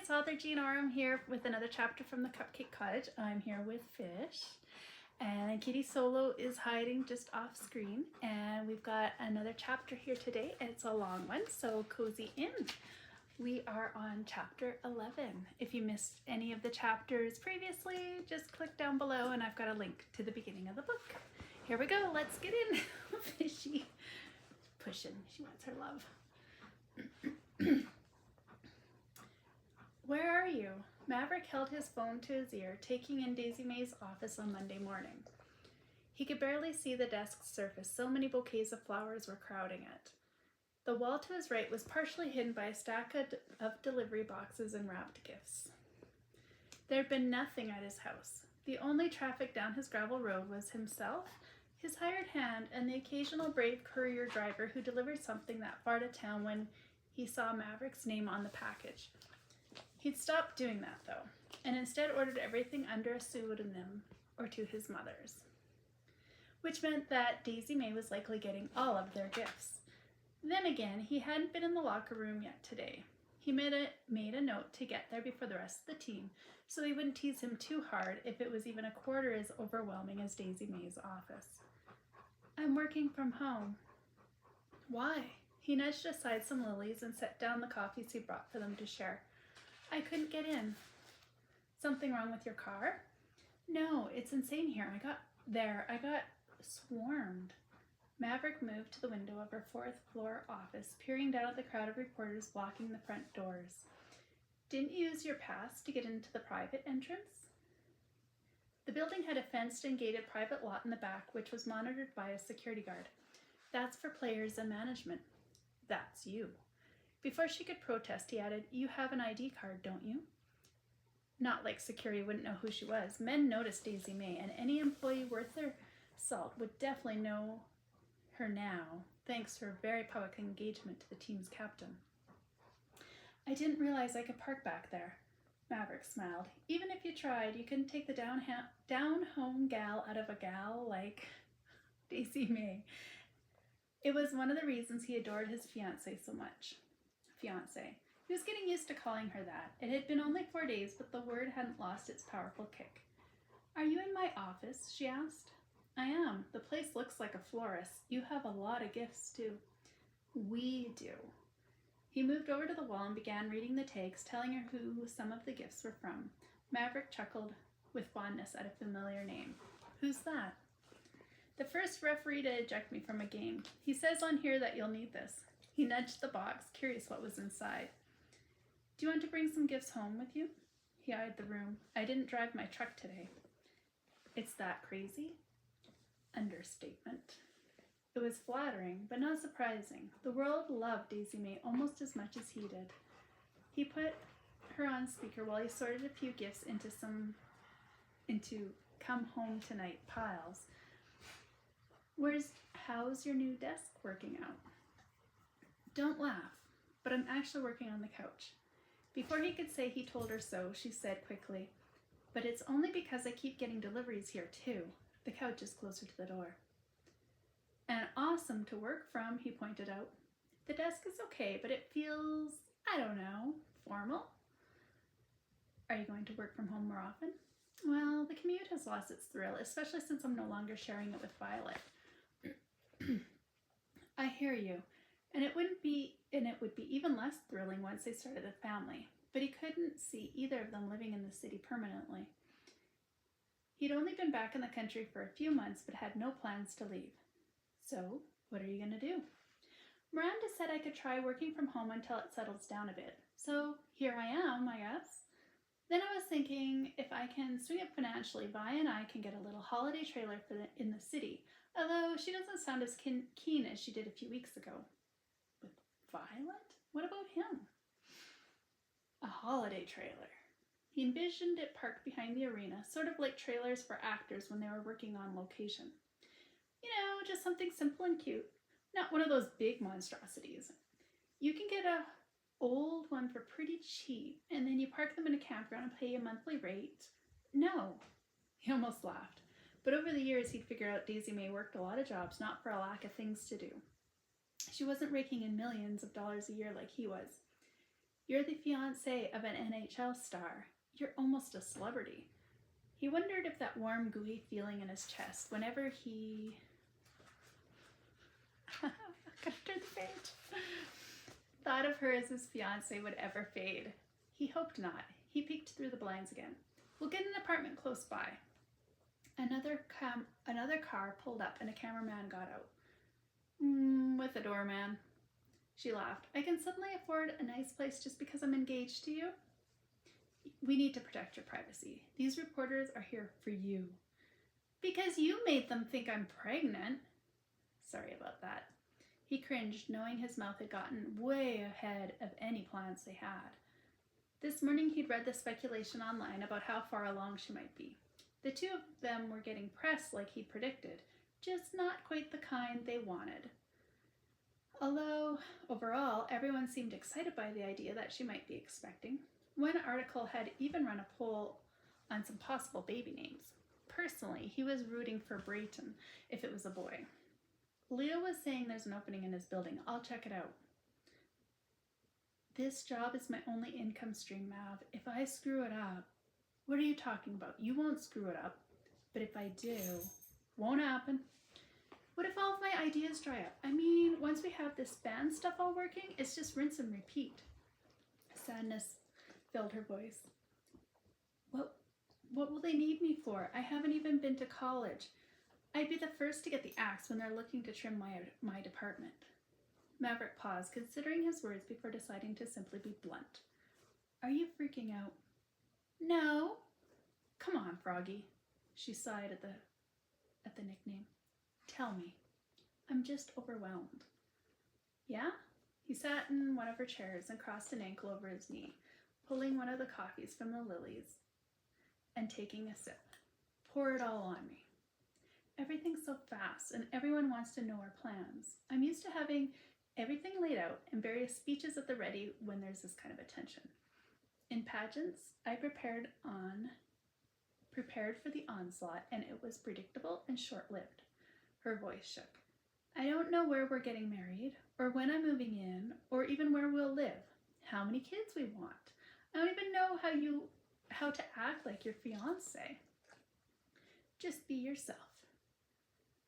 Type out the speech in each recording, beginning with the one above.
it's author Jean Oram here with another chapter from the Cupcake Cottage. I'm here with Fish, and Kitty Solo is hiding just off screen, and we've got another chapter here today. It's a long one, so cozy in. We are on chapter 11. If you missed any of the chapters previously, just click down below and I've got a link to the beginning of the book. Here we go, let's get in. Fishy pushing, she wants her love. Where are you? Maverick held his phone to his ear, taking in Daisy-Mae's office on Monday morning. He could barely see the desk's surface, so many bouquets of flowers were crowding it. The wall to his right was partially hidden by a stack of delivery boxes and wrapped gifts. There had been nothing at his house. The only traffic down his gravel road was himself, his hired hand, and the occasional brave courier driver who delivered something that far to town when he saw Maverick's name on the package. He'd stopped doing that, though, and instead ordered everything under a pseudonym or to his mother's, which meant that Daisy-Mae was likely getting all of their gifts. Then again, he hadn't been in the locker room yet today. He made a note to get there before the rest of the team, so they wouldn't tease him too hard if it was even a quarter as overwhelming as Daisy-Mae's office. I'm working from home. Why? He nudged aside some lilies and set down the coffees he brought for them to share. I couldn't get in. Something wrong with your car? No, it's insane here. I got swarmed. Maverick moved to the window of her fourth floor office, peering down at the crowd of reporters blocking the front doors. Didn't you use your pass to get into the private entrance? The building had a fenced and gated private lot in the back, which was monitored by a security guard. That's for players and management. That's you. Before she could protest, he added, You have an ID card, don't you? Not like security wouldn't know who she was. Men noticed Daisy-Mae, and any employee worth their salt would definitely know her now, thanks to her very public engagement to the team's captain. I didn't realize I could park back there. Maverick smiled. Even if you tried, you couldn't take the down-home gal out of a gal like Daisy-Mae. It was one of the reasons he adored his fiancée so much. Fiancée. He was getting used to calling her that. It had been only 4 days, but the word hadn't lost its powerful kick. Are you in my office? She asked. I am. The place looks like a florist. You have a lot of gifts, too. We do. He moved over to the wall and began reading the tags, telling her who some of the gifts were from. Maverick chuckled with fondness at a familiar name. Who's that? The first referee to eject me from a game. He says on here that you'll need this. He nudged the box, curious what was inside. Do you want to bring some gifts home with you? He eyed the room. I didn't drive my truck today. It's that crazy? Understatement. It was flattering, but not surprising. The world loved Daisy-Mae almost as much as he did. He put her on speaker while he sorted a few gifts into come home tonight piles. How's your new desk working out? Don't laugh, but I'm actually working on the couch. Before he could say he told her so, she said quickly, but it's only because I keep getting deliveries here too. The couch is closer to the door. And awesome to work from, he pointed out. The desk is okay, but it feels, I don't know, formal. Are you going to work from home more often? Well, the commute has lost its thrill, especially since I'm no longer sharing it with Violet. I hear you. And it would be even less thrilling once they started a family. But he couldn't see either of them living in the city permanently. He'd only been back in the country for a few months, but had no plans to leave. So, what are you going to do? Miranda said I could try working from home until it settles down a bit. So, here I am, I guess. Then I was thinking, if I can swing it financially, Vi and I can get a little holiday trailer in the city. Although she doesn't sound as keen as she did a few weeks ago. With Violet? What about him? A holiday trailer. He envisioned it parked behind the arena, sort of like trailers for actors when they were working on location. You know, just something simple and cute. Not one of those big monstrosities. You can get an old one for pretty cheap, and then you park them in a campground and pay a monthly rate. No. He almost laughed. But over the years, he'd figured out Daisy-Mae worked a lot of jobs, not for a lack of things to do. She wasn't raking in millions of dollars a year like he was. You're the fiancé of an NHL star. You're almost a celebrity. He wondered if that warm, gooey feeling in his chest whenever he... I gotta turn the page. Thought of her as his fiancé would ever fade. He hoped not. He peeked through the blinds again. We'll get an apartment close by. Another car pulled up and a cameraman got out. With a doorman. She laughed. I can suddenly afford a nice place just because I'm engaged to you? We need to protect your privacy. These reporters are here for you. Because you made them think I'm pregnant. Sorry about that. He cringed, knowing his mouth had gotten way ahead of any plans they had. This morning he'd read the speculation online about how far along she might be. The two of them were getting press like he'd predicted, just not quite the kind they wanted. Although, overall, everyone seemed excited by the idea that she might be expecting. One article had even run a poll on some possible baby names. Personally, he was rooting for Brayton if it was a boy. Leo was saying there's an opening in his building. I'll check it out. This job is my only income stream, Mav. If I screw it up... What are you talking about? You won't screw it up. But if I do, won't happen. What if all of my ideas dry up? I mean, once we have this band stuff all working, it's just rinse and repeat. Sadness filled her voice. What will they need me for? I haven't even been to college. I'd be the first to get the axe when they're looking to trim my department. Maverick paused, considering his words before deciding to simply be blunt. Are you freaking out? No. Come on, Froggy. She sighed at the nickname. Tell me. I'm just overwhelmed. Yeah? He sat in one of her chairs and crossed an ankle over his knee, pulling one of the coffees from the lilies and taking a sip. Pour it all on me. Everything's so fast, and everyone wants to know our plans. I'm used to having everything laid out and various speeches at the ready when there's this kind of attention. In pageants, I prepared for the onslaught, and it was predictable and short-lived. Her voice shook. I don't know where we're getting married, or when I'm moving in, or even where we'll live, how many kids we want. I don't even know how to act like your fiancé. Just be yourself.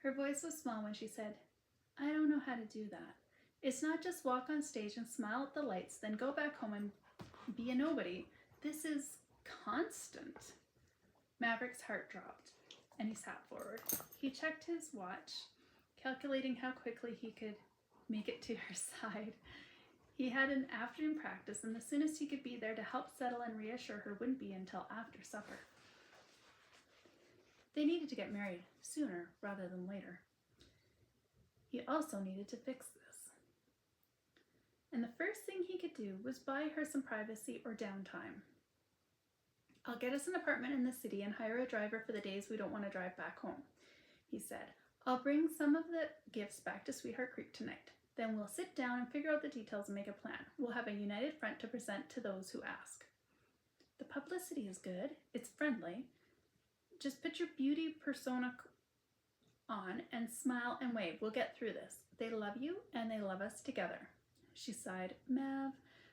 Her voice was small when she said, I don't know how to do that. It's not just walk on stage and smile at the lights, then go back home and be a nobody. This is constant. Maverick's heart dropped, and he sat forward. He checked his watch, calculating how quickly he could make it to her side. He had an afternoon practice, and the soonest he could be there to help settle and reassure her wouldn't be until after supper. They needed to get married sooner rather than later. He also needed to fix this. And the first thing he could do was buy her some privacy or downtime. I'll get us an apartment in the city and hire a driver for the days we don't want to drive back home, he said. I'll bring some of the gifts back to Sweetheart Creek tonight. Then we'll sit down and figure out the details and make a plan. We'll have a united front to present to those who ask. The publicity is good. It's friendly. Just put your beauty persona on and smile and wave. We'll get through this. They love you and they love us together. She sighed. Mav,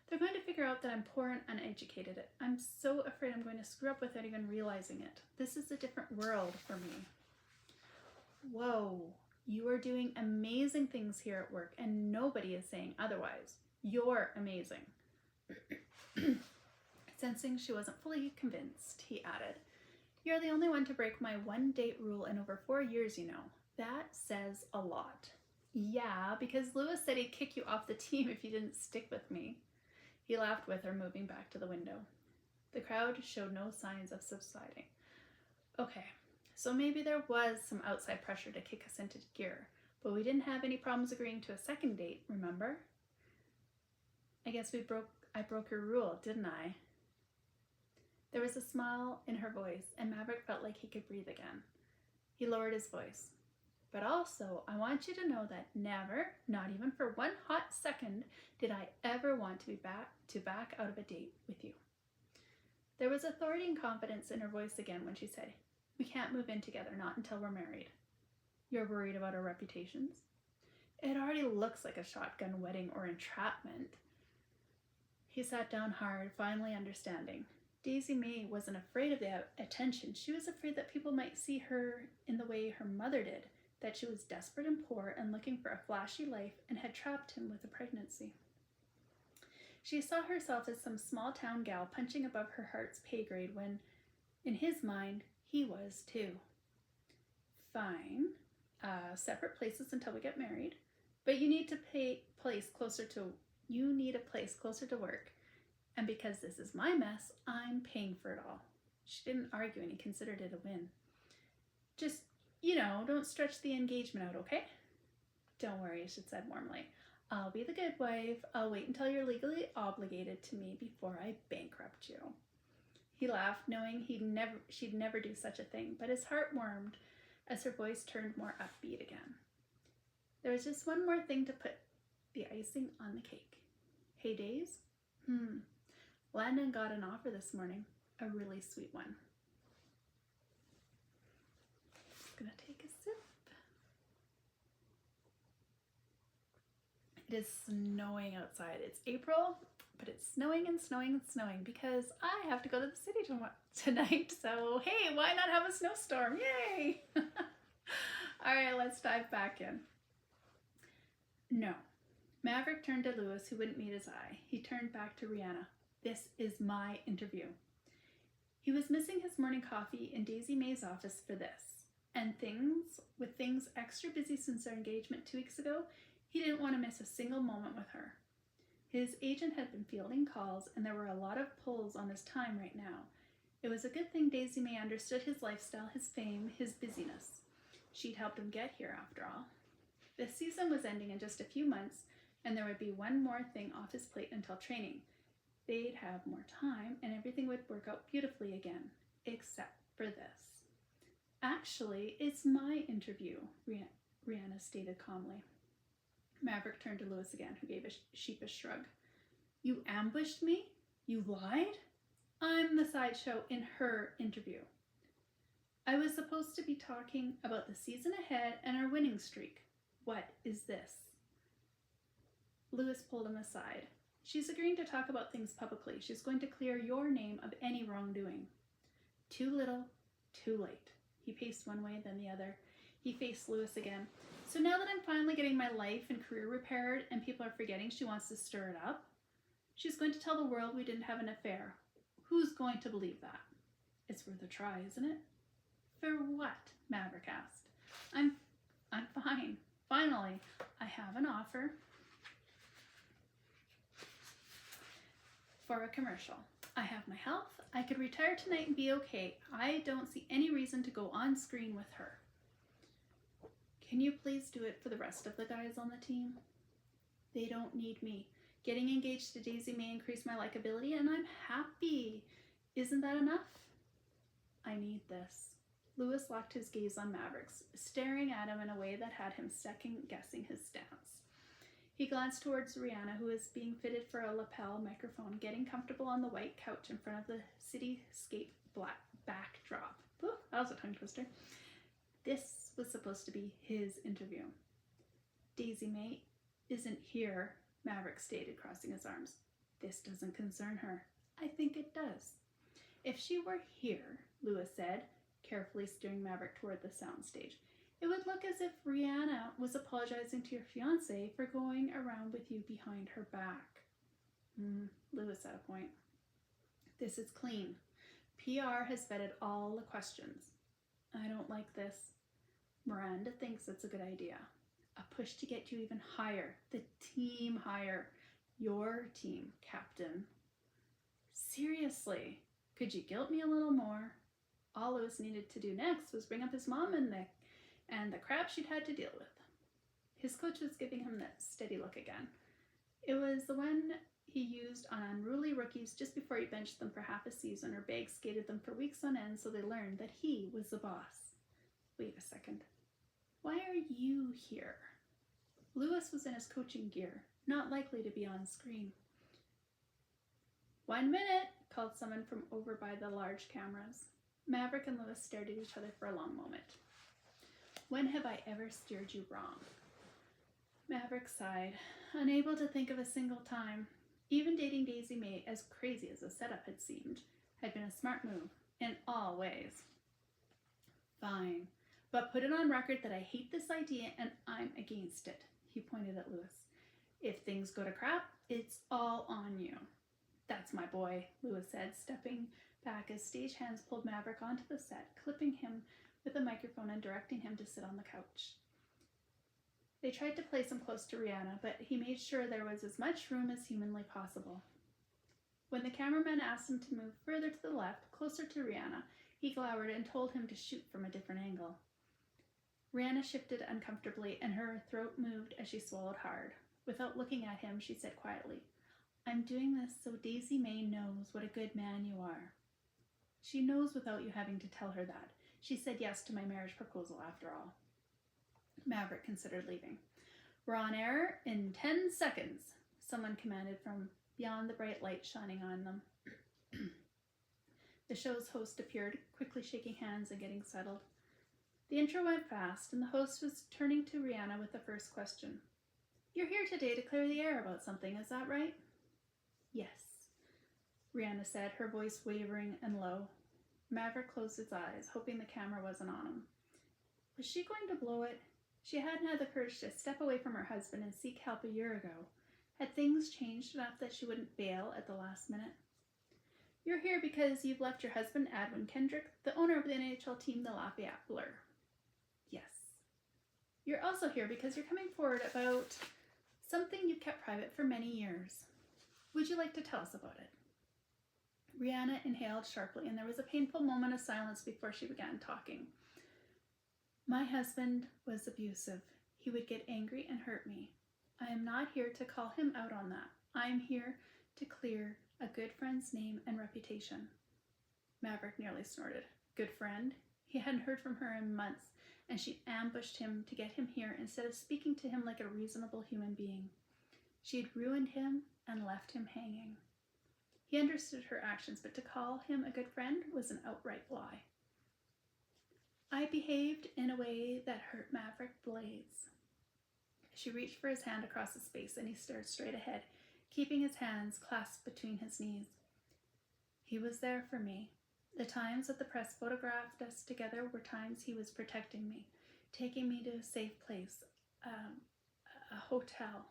they're going to figure out that I'm poor and uneducated. I'm so afraid I'm going to screw up without even realizing it. This is a different world for me. Whoa, you are doing amazing things here at work and nobody is saying otherwise. You're amazing. Sensing she wasn't fully convinced, he added, You're the only one to break my one-date rule in over 4 years, you know. That says a lot. Yeah, because Lewis said he'd kick you off the team if you didn't stick with me. He laughed with her, moving back to the window. The crowd showed no signs of subsiding. Okay, so maybe there was some outside pressure to kick us into gear, but we didn't have any problems agreeing to a second date, remember? I guess I broke your rule, didn't I? There was a smile in her voice, and Maverick felt like he could breathe again. He lowered his voice. But also, I want you to know that never, not even for one hot second, did I ever want to back out of a date with you. There was authority and confidence in her voice again when she said, We can't move in together, not until we're married. You're worried about our reputations? It already looks like a shotgun wedding or entrapment. He sat down hard, finally understanding. Daisy-Mae wasn't afraid of the attention. She was afraid that people might see her in the way her mother did, that she was desperate and poor and looking for a flashy life and had trapped him with a pregnancy. She saw herself as some small-town gal punching above her heart's pay grade when, in his mind, he was too. Fine. Separate places until we get married, but you need a place closer to work. And because this is my mess, I'm paying for it all. She didn't argue and he considered it a win. Just, don't stretch the engagement out, okay? Don't worry, she said warmly. I'll be the good wife. I'll wait until you're legally obligated to me before I bankrupt you. He laughed, knowing she'd never do such a thing, but his heart warmed as her voice turned more upbeat again. There was just one more thing to put the icing on the cake. Hey, Days? Landon got an offer this morning, a really sweet one. Just gonna take a sip. It is snowing outside. It's April, but it's snowing and snowing and snowing because I have to go to the city tonight. So, hey, why not have a snowstorm? Yay! All right, let's dive back in. No. Maverick turned to Lewis, who wouldn't meet his eye. He turned back to Rihanna. This is my interview. He was missing his morning coffee in Daisy-Mae's office for this. And with things extra busy since their engagement 2 weeks ago, he didn't want to miss a single moment with her. His agent had been fielding calls, and there were a lot of pulls on his time right now. It was a good thing Daisy-Mae understood his lifestyle, his fame, his busyness. She'd helped him get here, after all. The season was ending in just a few months, and there would be one more thing off his plate until training. They'd have more time, and everything would work out beautifully again, except for this. Actually, it's my interview, Rihanna stated calmly. Maverick turned to Lewis again, who gave a sheepish shrug. You ambushed me? You lied? I'm the sideshow in her interview. I was supposed to be talking about the season ahead and our winning streak. What is this? Lewis pulled him aside. She's agreeing to talk about things publicly. She's going to clear your name of any wrongdoing. Too little, too late. He paced one way, then the other. He faced Lewis again. So now that I'm finally getting my life and career repaired and people are forgetting she wants to stir it up, she's going to tell the world we didn't have an affair. Who's going to believe that? It's worth a try, isn't it? For what? Maverick asked. I'm fine. Finally, I have an offer for a commercial. I have my health. I could retire tonight and be okay. I don't see any reason to go on screen with her. Can you please do it for the rest of the guys on the team? They don't need me. Getting engaged to Daisy-Mae increased my likability and I'm happy. Isn't that enough? I need this. Lewis locked his gaze on Maverick's, staring at him in a way that had him second-guessing his stance. He glanced towards Rihanna, who was being fitted for a lapel microphone, getting comfortable on the white couch in front of the cityscape black backdrop. Ooh, that was a tongue twister. This was supposed to be his interview. Daisy-Mae isn't here, Maverick stated, crossing his arms. This doesn't concern her. I think it does. If she were here, Lewis said, carefully steering Maverick toward the soundstage, it would look as if Rihanna was apologizing to your fiancé for going around with you behind her back. Lewis had a point. This is clean. PR has vetted all the questions. I don't like this. Miranda thinks it's a good idea. A push to get you even higher. The team higher. Your team, Captain. Seriously, could you guilt me a little more? All Lewis needed to do next was bring up his mom and the crap she'd had to deal with. His coach was giving him that steady look again. It was the one he used on unruly rookies just before he benched them for half a season or bag skated them for weeks on end so they learned that he was the boss. Wait a second. Why are you here? Lewis was in his coaching gear, not likely to be on screen. 1 minute, called someone from over by the large cameras. Maverick and Lewis stared at each other for a long moment. When have I ever steered you wrong? Maverick sighed, unable to think of a single time. Even dating Daisy-Mae, as crazy as the setup had seemed, had been a smart move in all ways. Fine, but put it on record that I hate this idea and I'm against it, he pointed at Lewis. If things go to crap, it's all on you. That's my boy, Lewis said, stepping back as stagehands pulled Maverick onto the set, clipping him with a microphone and directing him to sit on the couch. They tried to place him close to Rihanna, but he made sure there was as much room as humanly possible. When the cameraman asked him to move further to the left, closer to Rihanna, he glowered and told him to shoot from a different angle. Rihanna shifted uncomfortably, and her throat moved as she swallowed hard. Without looking at him, she said quietly, I'm doing this so Daisy-Mae knows what a good man you are. She knows without you having to tell her that. She said yes to my marriage proposal after all. Maverick considered leaving. We're on air in 10 seconds, someone commanded from beyond the bright light shining on them. The show's host appeared, quickly shaking hands and getting settled. The intro went fast, and the host was turning to Rihanna with the first question. You're here today to clear the air about something, is that right? Yes, Rihanna said, her voice wavering and low. Maverick closed his eyes, hoping the camera wasn't on him. Was she going to blow it? She hadn't had the courage to step away from her husband and seek help a year ago. Had things changed enough that she wouldn't bail at the last minute? You're here because you've left your husband, Adwin Kendrick, the owner of the NHL team, the Lafayette Blur. Yes. You're also here because you're coming forward about something you've kept private for many years. Would you like to tell us about it? Rihanna inhaled sharply, and there was a painful moment of silence before she began talking. My husband was abusive. He would get angry and hurt me. I am not here to call him out on that. I am here to clear a good friend's name and reputation. Maverick nearly snorted. Good friend? He hadn't heard from her in months, and she ambushed him to get him here instead of speaking to him like a reasonable human being. She had ruined him and left him hanging. He understood her actions, but to call him a good friend was an outright lie. I behaved in a way that hurt Maverick Blades. She reached for his hand across his face, and he stared straight ahead, keeping his hands clasped between his knees. He was there for me. The times that the press photographed us together were times he was protecting me, taking me to a safe place, a hotel.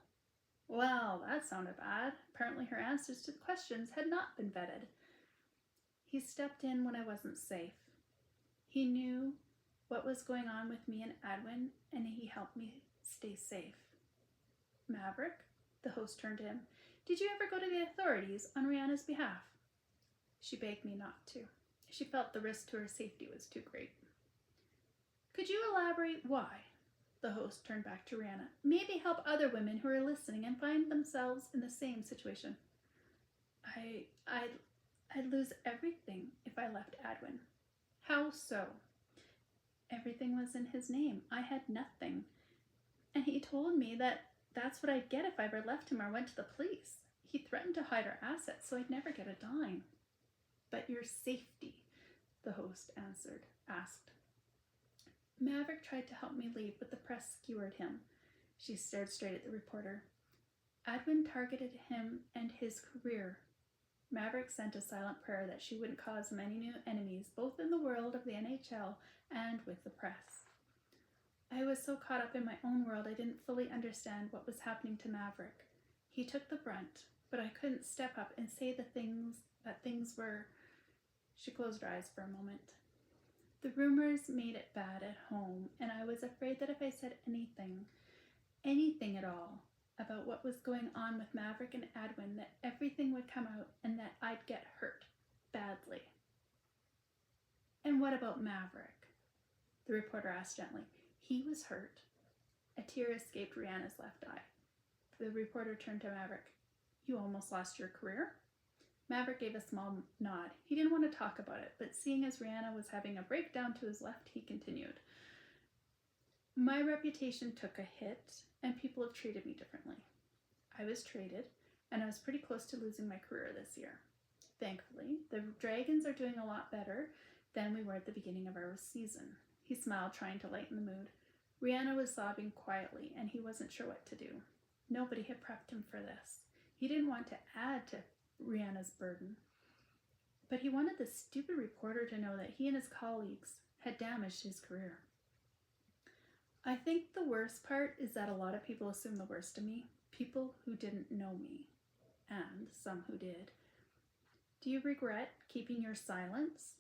Well, that sounded bad. Apparently her answers to the questions had not been vetted. He stepped in when I wasn't safe. He knew what was going on with me and Adwin, and he helped me stay safe. Maverick, the host turned to him, did you ever go to the authorities on Rihanna's behalf? She begged me not to. She felt the risk to her safety was too great. Could you elaborate why? The host turned back to Rihanna. Maybe help other women who are listening and find themselves in the same situation. I'd lose everything if I left Adwin. How so? Everything was in his name. I had nothing. And he told me that that's what I'd get if I ever left him or went to the police. He threatened to hide our assets so I'd never get a dime. But your safety, the host asked. Maverick tried to help me leave, but the press skewered him. She stared straight at the reporter. Adwin targeted him and his career. Maverick sent a silent prayer that she wouldn't cause many new enemies, both in the world of the NHL and with the press. I was so caught up in my own world I didn't fully understand what was happening to Maverick. He took the brunt, but I couldn't step up and say the things were... She closed her eyes for a moment. The rumors made it bad at home, and I was afraid that if I said anything at all, about what was going on with Maverick and Adwin, that everything would come out and that I'd get hurt badly. And what about Maverick? The reporter asked gently. He was hurt. A tear escaped Rihanna's left eye. The reporter turned to Maverick. You almost lost your career? Maverick gave a small nod. He didn't want to talk about it, but seeing as Rihanna was having a breakdown to his left, he continued. My reputation took a hit, and people have treated me differently. I was traded, and I was pretty close to losing my career this year. Thankfully, the Dragons are doing a lot better than we were at the beginning of our season. He smiled, trying to lighten the mood. Rihanna was sobbing quietly, and he wasn't sure what to do. Nobody had prepped him for this. He didn't want to add to Rihanna's burden, but he wanted the stupid reporter to know that he and his colleagues had damaged his career. I think the worst part is that a lot of people assume the worst of me, people who didn't know me, and some who did. Do you regret keeping your silence?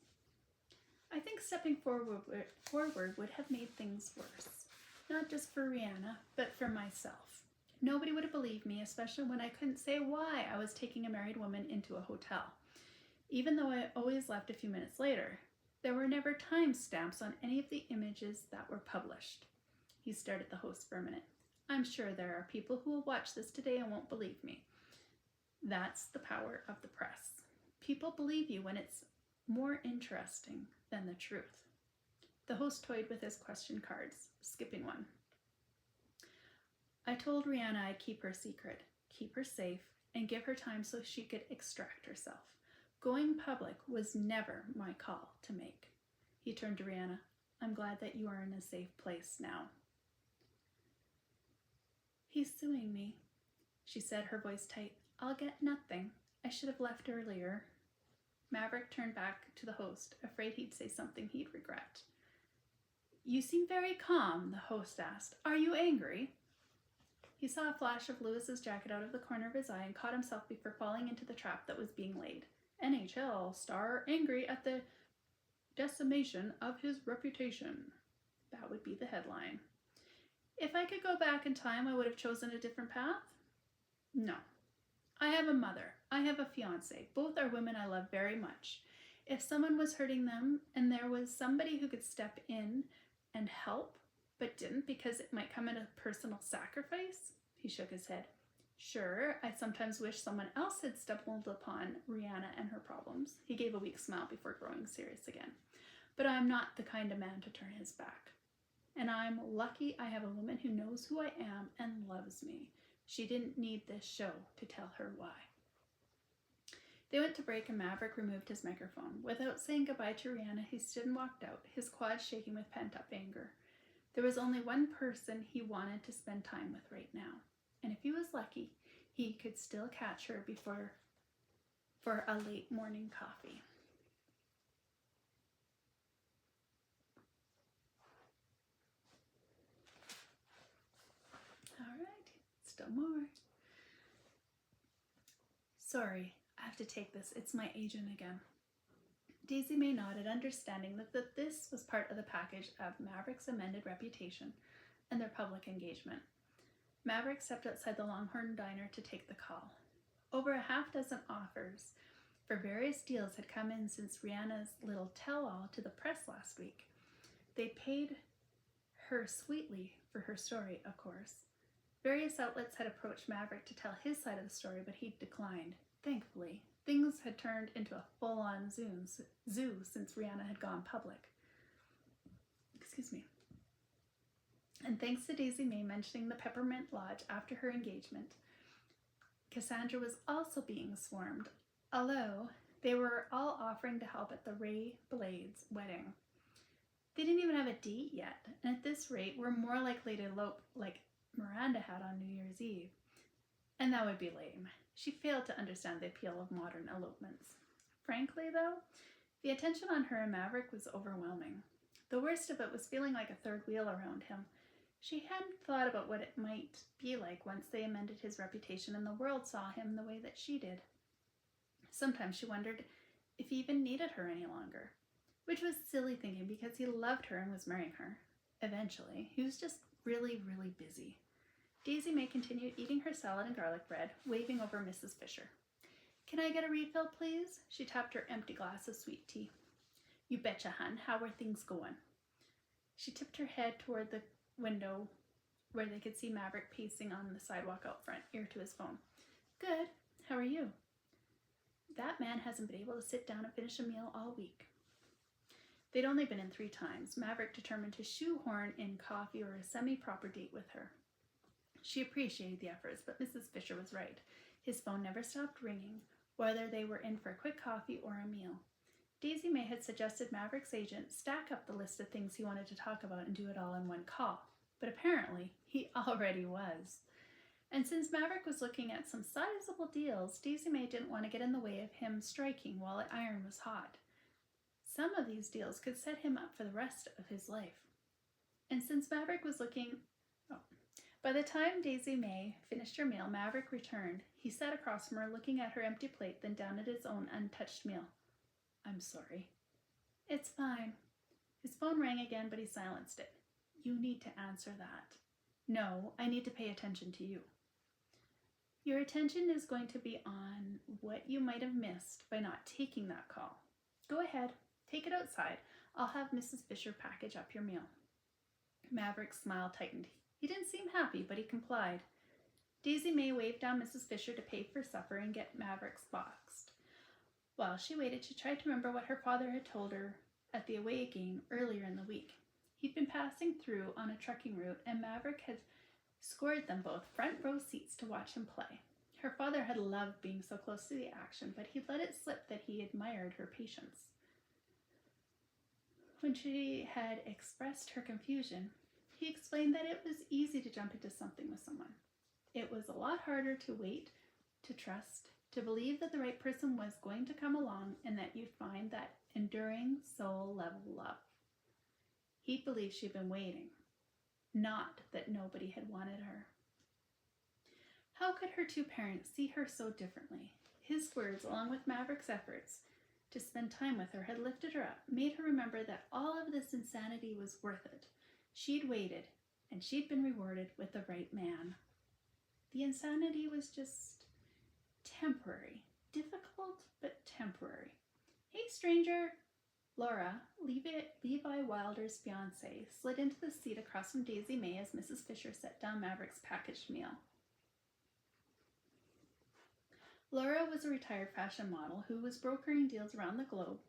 I think stepping forward would have made things worse, not just for Rihanna, but for myself. Nobody would have believed me, especially when I couldn't say why I was taking a married woman into a hotel. Even though I always left a few minutes later, there were never timestamps on any of the images that were published. He stared at the host for a minute. I'm sure there are people who will watch this today and won't believe me. That's the power of the press. People believe you when it's more interesting than the truth. The host toyed with his question cards, skipping one. I told Rihanna I'd keep her secret, keep her safe, and give her time so she could extract herself. Going public was never my call to make. He turned to Rihanna. I'm glad that you are in a safe place now. He's suing me, she said, her voice tight. I'll get nothing. I should have left earlier. Maverick turned back to the host, afraid he'd say something he'd regret. You seem very calm, the host asked. Are you angry? He saw a flash of Lewis's jacket out of the corner of his eye and caught himself before falling into the trap that was being laid. NHL star angry at the decimation of his reputation. That would be the headline. If I could go back in time, I would have chosen a different path? No. I have a mother. I have a fiancé. Both are women I love very much. If someone was hurting them and there was somebody who could step in and help, but didn't because it might come at a personal sacrifice, he shook his head. Sure, I sometimes wish someone else had stumbled upon Rihanna and her problems. He gave a weak smile before growing serious again. But I'm not the kind of man to turn his back. And I'm lucky I have a woman who knows who I am and loves me. She didn't need this show to tell her why. They went to break and Maverick removed his microphone. Without saying goodbye to Rihanna, he stood and walked out, his quads shaking with pent-up anger. There was only one person he wanted to spend time with right now. And if he was lucky, he could still catch her for a late morning coffee. All right, still more. Sorry, I have to take this. It's my agent again. Daisy-Mae nodded, understanding that this was part of the package of Maverick's amended reputation and their public engagement. Maverick stepped outside the Longhorn Diner to take the call. Over a half-dozen offers for various deals had come in since Rihanna's little tell-all to the press last week. They paid her sweetly for her story, of course. Various outlets had approached Maverick to tell his side of the story, but he declined. Thankfully, things had turned into a full-on zoo since Rihanna had gone public. Excuse me. And thanks to Daisy-Mae mentioning the Peppermint Lodge after her engagement, Cassandra was also being swarmed, although they were all offering to help at the Ray Blades wedding. They didn't even have a date yet, and at this rate, we're more likely to elope like Miranda had on New Year's Eve. And that would be lame. She failed to understand the appeal of modern elopements. Frankly, though, the attention on her and Maverick was overwhelming. The worst of it was feeling like a third wheel around him. She hadn't thought about what it might be like once they amended his reputation and the world saw him the way that she did. Sometimes she wondered if he even needed her any longer, which was silly thinking because he loved her and was marrying her. Eventually, he was just really, really busy. Daisy-Mae continued eating her salad and garlic bread, waving over Mrs. Fisher. Can I get a refill, please? She tapped her empty glass of sweet tea. You betcha, hun. How are things going? She tipped her head toward the window where they could see Maverick pacing on the sidewalk out front, ear to his phone. Good. How are you? That man hasn't been able to sit down and finish a meal all week. They'd only been in 3 times. Maverick determined to shoehorn in coffee or a semi-proper date with her. She appreciated the efforts, but Mrs. Fisher was right. His phone never stopped ringing, whether they were in for a quick coffee or a meal. Daisy-Mae had suggested Maverick's agent stack up the list of things he wanted to talk about and do it all in one call, but apparently he already was. And since Maverick was looking at some sizable deals, Daisy-Mae didn't want to get in the way of him striking while the iron was hot. Some of these deals could set him up for the rest of his life. And since Maverick was by the time Daisy-Mae finished her meal, Maverick returned. He sat across from her, looking at her empty plate, then down at his own untouched meal. "I'm sorry." "It's fine." His phone rang again, but he silenced it. "You need to answer that." "No, I need to pay attention to you." "Your attention is going to be on what you might have missed by not taking that call. Go ahead, take it outside. I'll have Mrs. Fisher package up your meal." Maverick's smile tightened. He didn't seem happy, but he complied. Daisy-Mae waved down Mrs. Fisher to pay for supper and get Maverick's boxed. While she waited, she tried to remember what her father had told her at the away game earlier in the week. He'd been passing through on a trucking route, and Maverick had scored them both front row seats to watch him play. Her father had loved being so close to the action, but he'd let it slip that he admired her patience. When she had expressed her confusion, he explained that it was easy to jump into something with someone. It was a lot harder to wait, to trust, to believe that the right person was going to come along and that you'd find that enduring soul-level love. He believed she'd been waiting, not that nobody had wanted her. How could her two parents see her so differently? His words, along with Maverick's efforts to spend time with her, had lifted her up, made her remember that all of this insanity was worth it. She'd waited, and she'd been rewarded with the right man. The insanity was just temporary. Difficult, but temporary. "Hey, stranger." Laura, Levi Wilder's fiancée, slid into the seat across from Daisy-Mae as Mrs. Fisher set down Maverick's packaged meal. Laura was a retired fashion model who was brokering deals around the globe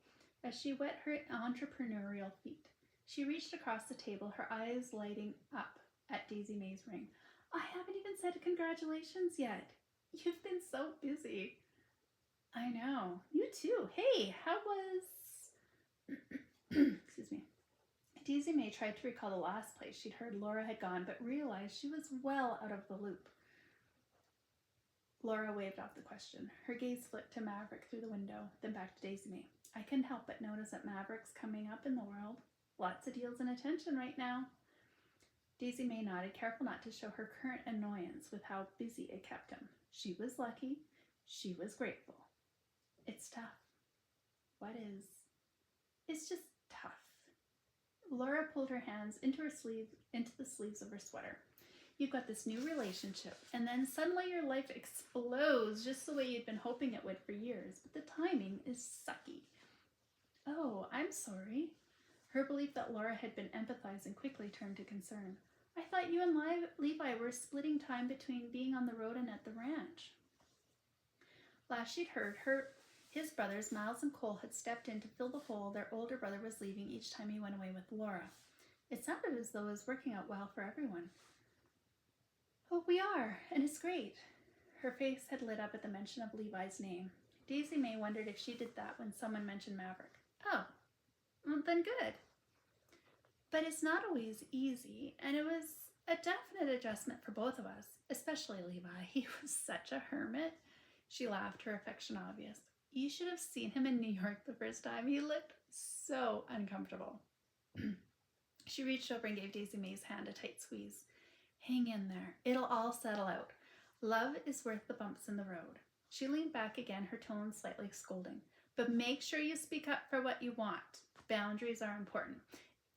as she wet her entrepreneurial feet. She reached across the table, her eyes lighting up at Daisy-Mae's ring. "I haven't even said congratulations yet. You've been so busy." "I know. You too. Hey, how was..." Excuse me. Daisy-Mae tried to recall the last place she'd heard Laura had gone, but realized she was well out of the loop. Laura waved off the question. Her gaze flicked to Maverick through the window, then back to Daisy-Mae. "I couldn't help but notice that Maverick's coming up in the world. Lots of deals and attention right now." Daisy-Mae nodded, careful not to show her current annoyance with how busy it kept him. She was lucky. She was grateful. "It's tough." "What is?" "It's just tough." Laura pulled her hands into the sleeves of her sweater. "You've got this new relationship, and then suddenly your life explodes just the way you'd been hoping it would for years, but the timing is sucky." "Oh, I'm sorry." Her belief that Laura had been empathizing quickly turned to concern. "I thought you and Levi were splitting time between being on the road and at the ranch." Last she'd heard, his brothers, Miles and Cole, had stepped in to fill the hole their older brother was leaving each time he went away with Laura. It sounded as though it was working out well for everyone. "Oh, we are, and it's great." Her face had lit up at the mention of Levi's name. Daisy-Mae wondered if she did that when someone mentioned Maverick. "Oh, well, then good." "But it's not always easy, and it was a definite adjustment for both of us, especially Levi. He was such a hermit." She laughed, her affection obvious. "You should have seen him in New York the first time. He looked so uncomfortable." She reached over and gave Daisy-Mae's hand a tight squeeze. "Hang in there. It'll all settle out. Love is worth the bumps in the road." She leaned back again, her tone slightly scolding. "But make sure you speak up for what you want. Boundaries are important.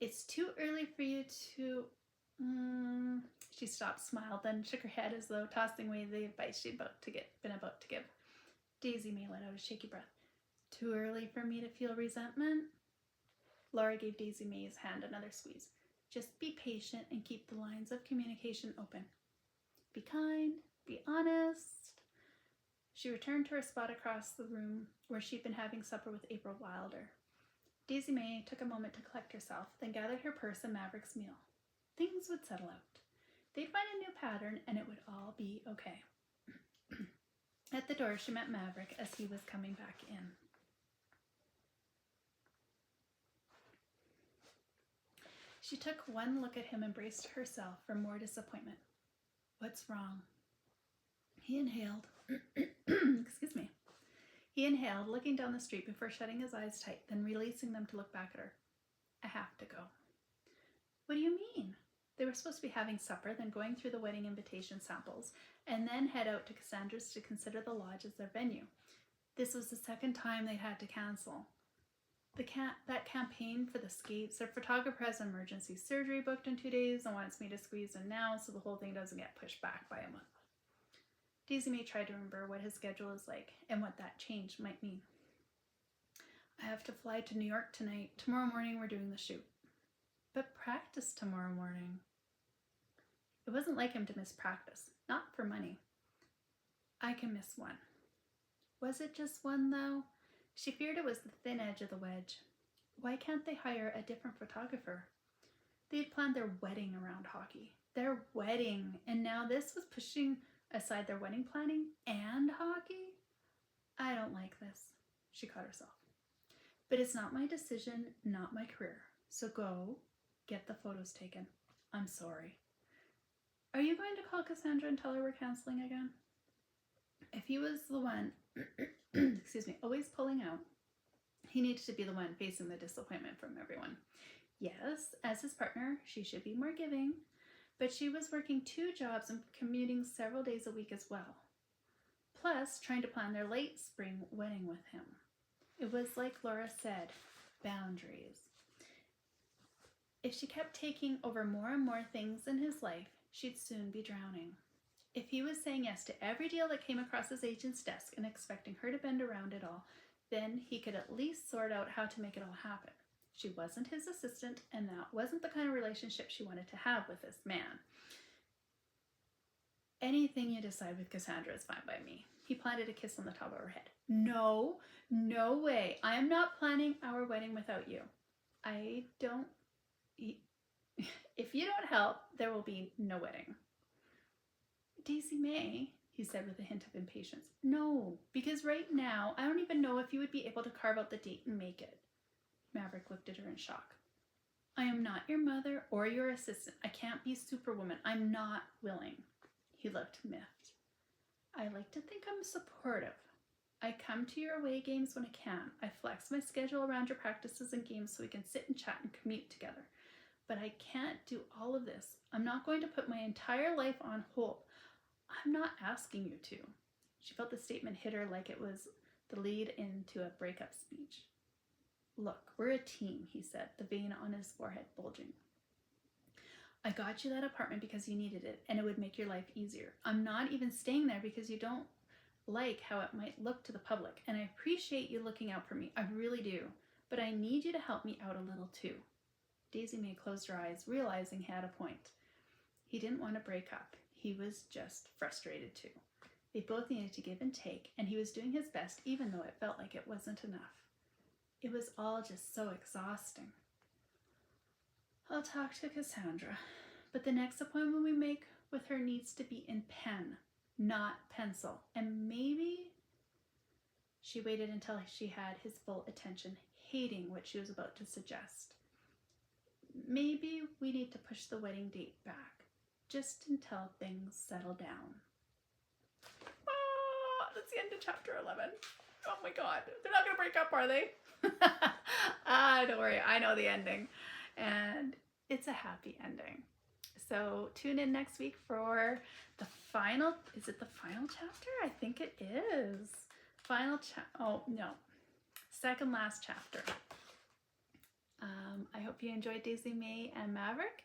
It's too early for you to..." She stopped, smiled, then shook her head as though tossing away the advice she'd been about to give. Daisy-Mae let out a shaky breath. "Too early for me to feel resentment?" Laura gave Daisy-Mae's hand another squeeze. "Just be patient and keep the lines of communication open. Be kind, be honest." She returned to her spot across the room where she'd been having supper with April Wilder. Daisy-Mae took a moment to collect herself, then gathered her purse and Maverick's meal. Things would settle out. They'd find a new pattern, and it would all be okay. At the door, she met Maverick as he was coming back in. She took one look at him and braced herself for more disappointment. "What's wrong?" He inhaled. Excuse me. He inhaled, looking down the street before shutting his eyes tight, then releasing them to look back at her. I have to go. What do you mean? They were supposed to be having supper, then going through the wedding invitation samples, and then head out to Cassandra's to consider the lodge as their venue. This was the second time they'd had to cancel. That campaign for the skates, their photographer has emergency surgery booked in 2 days and wants me to squeeze in now so the whole thing doesn't get pushed back by a month. Daisy-Mae tried to remember what his schedule is like and what that change might mean. I have to fly to New York tonight. Tomorrow morning we're doing the shoot. But practice tomorrow morning. It wasn't like him to miss practice. Not for money. I can miss one. Was it just one, though? She feared it was the thin edge of the wedge. Why can't they hire a different photographer? They had planned their wedding around hockey. Their wedding. And now this was pushing aside their wedding planning and hockey? I don't like this. She caught herself. But it's not my decision, not my career. So go, get the photos taken. I'm sorry. Are you going to call Cassandra and tell her we're canceling again? If he was the one, always pulling out, he needed to be the one facing the disappointment from everyone. Yes, as his partner, she should be more giving, but she was working 2 jobs and commuting several days a week as well. Plus, trying to plan their late spring wedding with him. It was like Laura said, boundaries. If she kept taking over more and more things in his life, she'd soon be drowning. If he was saying yes to every deal that came across his agent's desk and expecting her to bend around it all, then he could at least sort out how to make it all happen. She wasn't his assistant, and that wasn't the kind of relationship she wanted to have with this man. Anything you decide with Cassandra is fine by me. He planted a kiss on the top of her head. No way. I am not planning our wedding without you. If you don't help, there will be no wedding. Daisy-Mae, he said with a hint of impatience. No, because right now, I don't even know if you would be able to carve out the date and make it. Maverick looked at her in shock. I am not your mother or your assistant. I can't be Superwoman. I'm not willing. He looked miffed. I like to think I'm supportive. I come to your away games when I can. I flex my schedule around your practices and games so we can sit and chat and commute together. But I can't do all of this. I'm not going to put my entire life on hold. I'm not asking you to. She felt the statement hit her like it was the lead into a breakup speech. Look, we're a team, he said, the vein on his forehead bulging. I got you that apartment because you needed it, and it would make your life easier. I'm not even staying there because you don't like how it might look to the public, and I appreciate you looking out for me. I really do. But I need you to help me out a little too. Daisy-Mae closed her eyes, realizing he had a point. He didn't want to break up. He was just frustrated too. They both needed to give and take, and he was doing his best even though it felt like it wasn't enough. It was all just so exhausting. I'll talk to Cassandra, but the next appointment we make with her needs to be in pen, not pencil. And maybe... She waited until she had his full attention, hating what she was about to suggest. Maybe we need to push the wedding date back, just until things settle down. Oh, that's the end of chapter 11. Oh my god. They're not going to break up, are they? Don't worry. I know the ending. And it's a happy ending. So tune in next week for the final... Is it the final chapter? I think it is. Oh, no. Second last chapter. I hope you enjoyed Daisy-Mae and Maverick.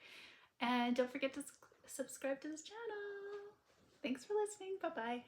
And don't forget to subscribe to this channel. Thanks for listening. Bye-bye.